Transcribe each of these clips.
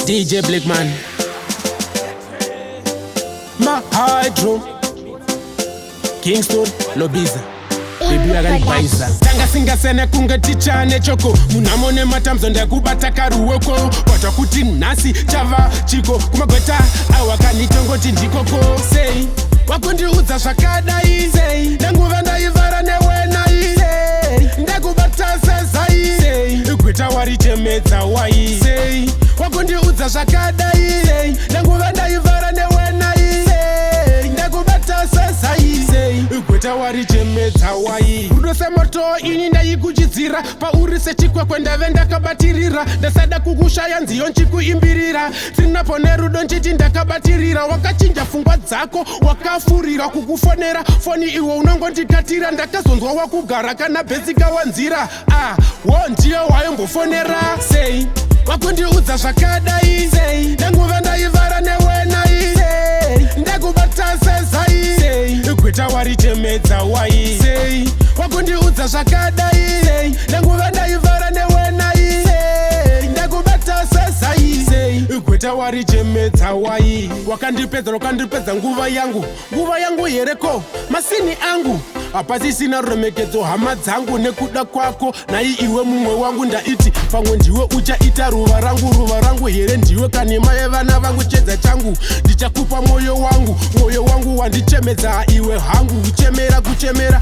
DJ Blackman Ma Hydro Kingston Lobiza Baby yakanipaisa tanga singasene kunge tichane choko munamone matamzo ndakubata karuweko kwata kuti nhasi chava chiko kumagweta awakanitongoti ndikoko sei wakundiudza zvakadai sei ndanguva ndaivhara newenai sei ndakubata sezai sei gweta warichemedza wai sei wakundiudza zvakadai sei ndanguva ndaivhara newenai sei ndakubata sezai sei gweta warichemedza wai rudo semoto ini ndaikuchidzira pauri sechikwekwe ndave ndakabatirira ndasada kukushaya nziyo nchikuimbirira tinapo nerudo nchiti ndakabatirira wakachinja pfungwa dzako wakafurira kukufonera foni iwe unongondikatira ndakazonzwa wakugara kana bhetsika wanzira wo ndiyo wayombofonera sei wakundiudza zvakadai sei ndanguva ndaivhara newenai sei ndakubata sezai sei gweta warichemedza wai sei wakundiudza zvakadai sei ndanguva ndaivhara newenai sei ndakubata sezai sei gweta warichemedza wai wakandipedza nguva yangu hereko masini angu hapasisina ruremekedzo hama dzangu nekuda kwako nai iwe mumwe wangu ndaiti pamwe ndiwe uchaita ruva rangu here ndiwe kanema yevana vangu chedza changu ndichakupa moyo wangu wandichemedza iwe hangu kuchemera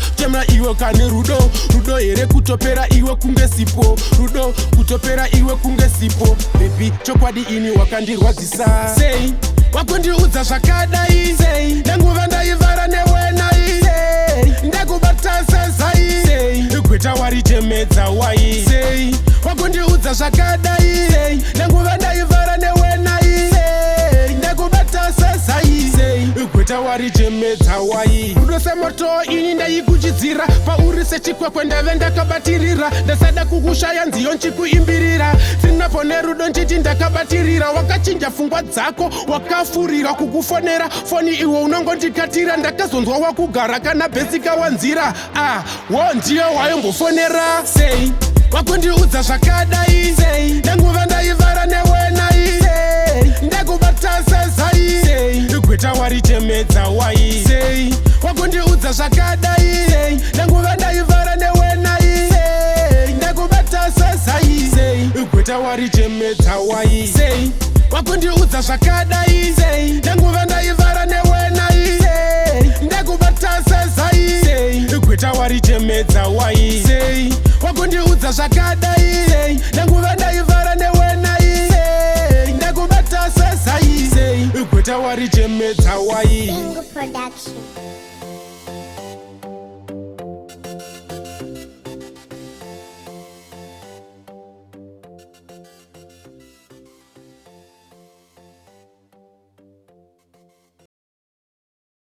iwe kane rudo here kutopera iwe kunge sipo rudo kutopera iwe kunge sipo bebi chokwadi ini wakandirwadzisa sei wakundiudza zvakadai sei ndanguva ndaivhara newenai sei ndakubata sezai sei gweta warichemedza wai sei wakundiudza zvakadai sei ndanguva ndaivhara newenai sei ndakubata sezai sei gweta warichemedza wai rudo semoto ini ndaikuchidzira pauri sechikwekwe ndave ndakabatirira ndasada kukushaya nziyo nchikuimbirira tinapo nerudo nchiti ndakabatirira wakachinja pfungwa dzako wakafurira kukufonera foni iwe unongondikatira ndakazonzwa wakugara kana bhetsika wanzira wo ndiyo wayombofonera sei wakundiudza zvakadai sei ndanguva ndaivhara newenai sei ndakubata sezai sei gweta warichemedza wai sei wakundiudza zvakadai sei ndanguva ndaivhara newenai sei ndakubata sezai sei gweta warichemedza wai sei wakundiudza zvakadai sei ndanguva ndaivhara newenai sei ndakubata sezai sei gweta warichemedza wai sei wakundiudza zvakadai sei ndanguva ndaivhara newenai sei ndakubata sezai sei gweta warichemedza wai Bingo Production.